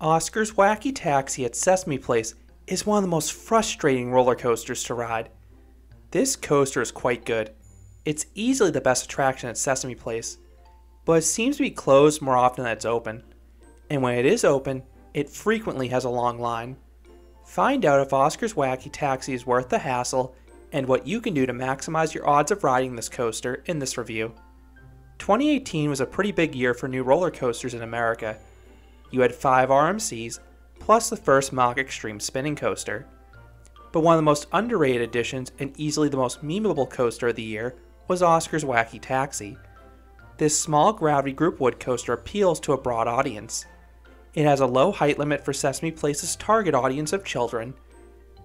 Oscar's Wacky Taxi at Sesame Place is one of the most frustrating roller coasters to ride. This coaster is quite good. It's easily the best attraction at Sesame Place, but it seems to be closed more often than it's open. And when it is open, it frequently has a long line. Find out if Oscar's Wacky Taxi is worth the hassle and what you can do to maximize your odds of riding this coaster in this review. 2018 was a pretty big year for new roller coasters in America. You had 5 RMCs, plus the first Mach Extreme spinning coaster. But one of the most underrated additions and easily the most memeable coaster of the year was Oscar's Wacky Taxi. This small gravity group wood coaster appeals to a broad audience. It has a low height limit for Sesame Place's target audience of children,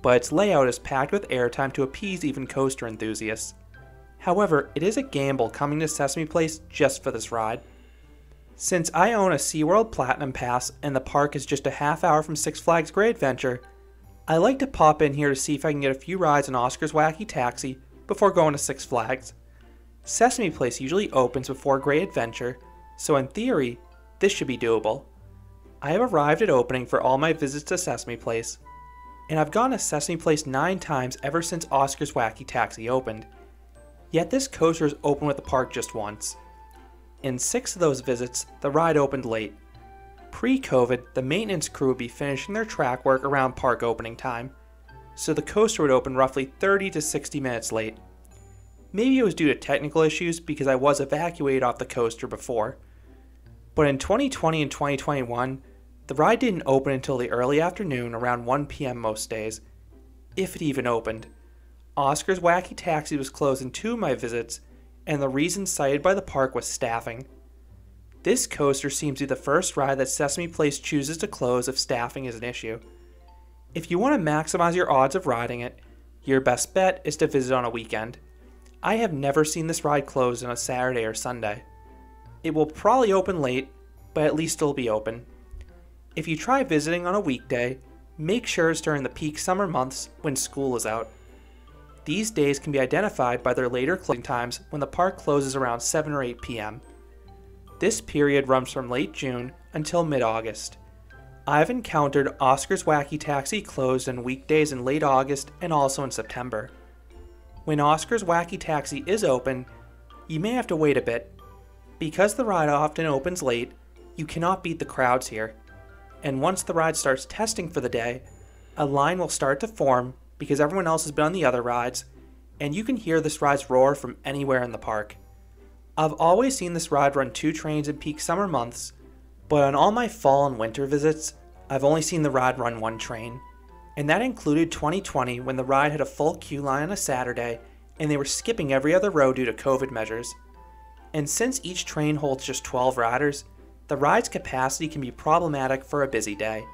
but its layout is packed with airtime to appease even coaster enthusiasts. However, it is a gamble coming to Sesame Place just for this ride. Since I own a SeaWorld Platinum Pass and the park is just a half hour from Six Flags Great Adventure, I like to pop in here to see if I can get a few rides in Oscar's Wacky Taxi before going to Six Flags. Sesame Place usually opens before Great Adventure, so in theory, this should be doable. I have arrived at opening for all my visits to Sesame Place, and I've gone to Sesame Place 9 times ever since Oscar's Wacky Taxi opened. Yet this coaster has opened with the park just once. In 6 of those visits, the ride opened late. Pre-COVID, the maintenance crew would be finishing their track work around park opening time, so the coaster would open roughly 30 to 60 minutes late. Maybe it was due to technical issues because I was evacuated off the coaster before. But in 2020 and 2021, the ride didn't open until the early afternoon around 1 p.m. most days, if it even opened. Oscar's Wacky Taxi was closed in 2 of my visits, and the reason cited by the park was staffing. This coaster seems to be the first ride that Sesame Place chooses to close if staffing is an issue. If you want to maximize your odds of riding it, your best bet is to visit on a weekend. I have never seen this ride closed on a Saturday or Sunday. It will probably open late, but at least it'll be open. If you try visiting on a weekday, make sure it's during the peak summer months when school is out. These days can be identified by their later closing times when the park closes around 7 or 8 p.m. This period runs from late June until mid-August. I've encountered Oscar's Wacky Taxi closed on weekdays in late August and also in September. When Oscar's Wacky Taxi is open, you may have to wait a bit. Because the ride often opens late, you cannot beat the crowds here. And once the ride starts testing for the day, a line will start to form because everyone else has been on the other rides, and you can hear this ride's roar from anywhere in the park. I've always seen this ride run 2 trains in peak summer months, but on all my fall and winter visits, I've only seen the ride run 1 train, and that included 2020 when the ride had a full queue line on a Saturday and they were skipping every other row due to COVID measures. And since each train holds just 12 riders, the ride's capacity can be problematic for a busy day.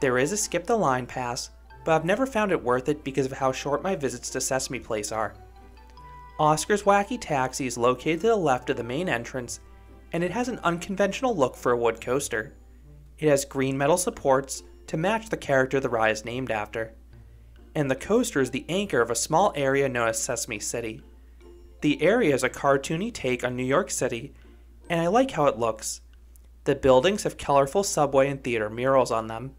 There is a skip the line pass, but I've never found it worth it because of how short my visits to Sesame Place are. Oscar's Wacky Taxi is located to the left of the main entrance, and it has an unconventional look for a wood coaster. It has green metal supports to match the character the ride is named after. And the coaster is the anchor of a small area known as Sesame City. The area is a cartoony take on New York City, and I like how it looks. The buildings have colorful subway and theater murals on them.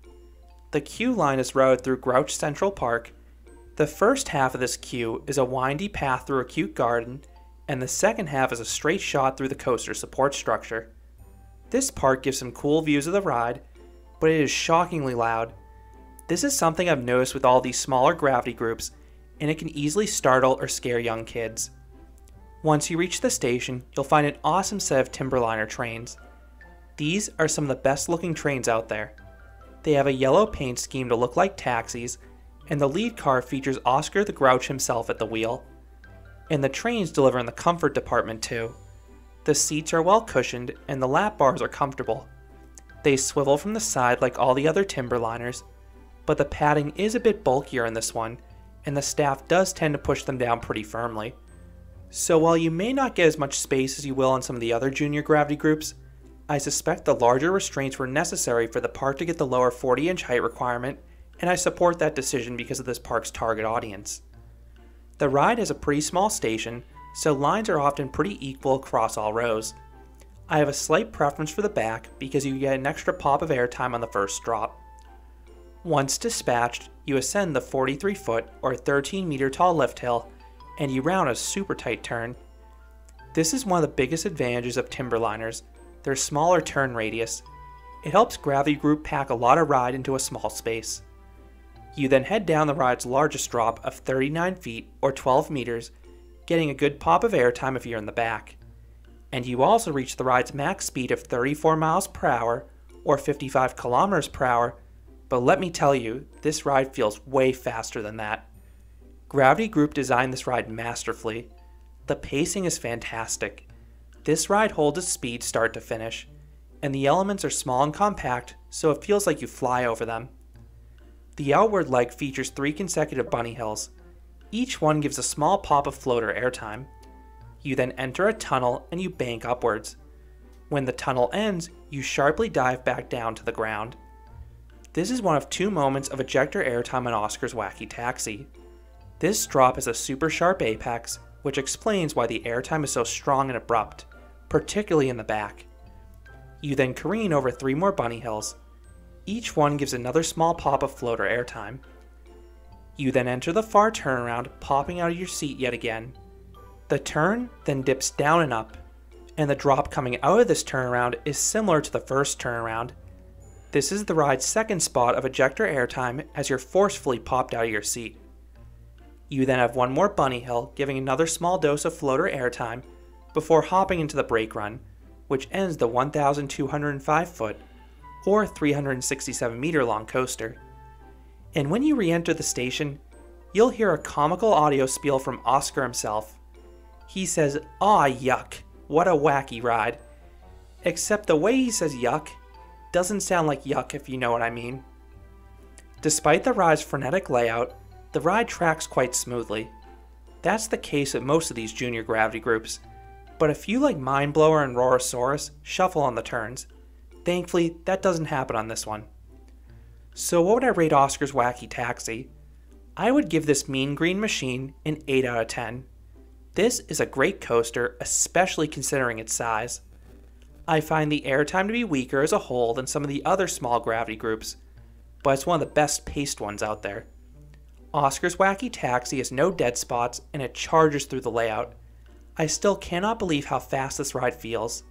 The queue line is routed through Grouch Central Park. The first half of this queue is a windy path through a cute garden, and the second half is a straight shot through the coaster support structure. This part gives some cool views of the ride, but it is shockingly loud. This is something I've noticed with all these smaller gravity groups, and it can easily startle or scare young kids. Once you reach the station, you'll find an awesome set of Timberliner trains. These are some of the best looking trains out there. They have a yellow paint scheme to look like taxis, and the lead car features Oscar the Grouch himself at the wheel. And the trains deliver in the comfort department too. The seats are well cushioned and the lap bars are comfortable. They swivel from the side like all the other Timberliners, but the padding is a bit bulkier in this one, and the staff does tend to push them down pretty firmly. So while you may not get as much space as you will on some of the other junior gravity groups, I suspect the larger restraints were necessary for the park to get the lower 40-inch height requirement, and I support that decision because of this park's target audience. The ride has a pretty small station, so lines are often pretty equal across all rows. I have a slight preference for the back because you get an extra pop of airtime on the first drop. Once dispatched, you ascend the 43-foot or 13-meter tall lift hill, and you round a super tight turn. This is one of the biggest advantages of Timberliners, their smaller turn radius. It helps Gravity Group pack a lot of ride into a small space. You then head down the ride's largest drop of 39 feet or 12 meters, getting a good pop of airtime if you're in the back. And you also reach the ride's max speed of 34 miles per hour or 55 kilometers per hour, but let me tell you, this ride feels way faster than that. Gravity Group designed this ride masterfully. The pacing is fantastic. This ride holds its speed start to finish, and the elements are small and compact, so it feels like you fly over them. The outward leg features 3 consecutive bunny hills. Each one gives a small pop of floater airtime. You then enter a tunnel and you bank upwards. When the tunnel ends, you sharply dive back down to the ground. This is one of 2 moments of ejector airtime on Oscar's Wacky Taxi. This drop is a super sharp apex, which explains why the airtime is so strong and abrupt, particularly in the back. You then careen over 3 more bunny hills. Each one gives another small pop of floater airtime. You then enter the far turnaround, popping out of your seat yet again. The turn then dips down and up, and the drop coming out of this turnaround is similar to the first turnaround. This is the ride's second spot of ejector airtime as you're forcefully popped out of your seat. You then have 1 more bunny hill, giving another small dose of floater airtime before hopping into the brake run, which ends the 1,205 foot or 367 meter long coaster. And when you re-enter the station, you'll hear a comical audio spiel from Oscar himself. He says, "Aw, yuck, what a wacky ride." Except the way he says yuck doesn't sound like yuck, if you know what I mean. Despite the ride's frenetic layout, the ride tracks quite smoothly. That's the case with most of these junior Gravity Groups, but a few like Mindblower and Rorosaurus shuffle on the turns. Thankfully, that doesn't happen on this one. So what would I rate Oscar's Wacky Taxi? I would give this Mean Green Machine an 8 out of 10. This is a great coaster, especially considering its size. I find the airtime to be weaker as a whole than some of the other small Gravity Groups, but it's one of the best paced ones out there. Oscar's Wacky Taxi has no dead spots and it charges through the layout. I still cannot believe how fast this ride feels.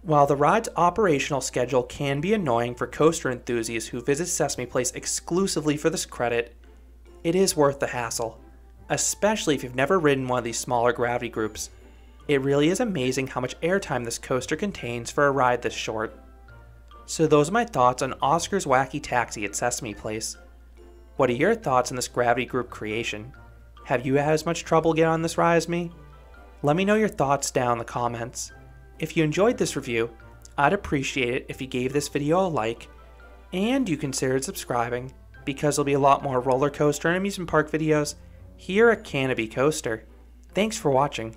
While the ride's operational schedule can be annoying for coaster enthusiasts who visit Sesame Place exclusively for this credit, it is worth the hassle, especially if you've never ridden one of these smaller Gravity Groups. It really is amazing how much airtime this coaster contains for a ride this short. So those are my thoughts on Oscar's Wacky Taxi at Sesame Place. What are your thoughts on this Gravity Group creation? Have you had as much trouble getting on this ride as me? Let me know your thoughts down in the comments. If you enjoyed this review, I'd appreciate it if you gave this video a like, and you considered subscribing, because there'll be a lot more roller coaster and amusement park videos here at Canopy Coaster. Thanks for watching.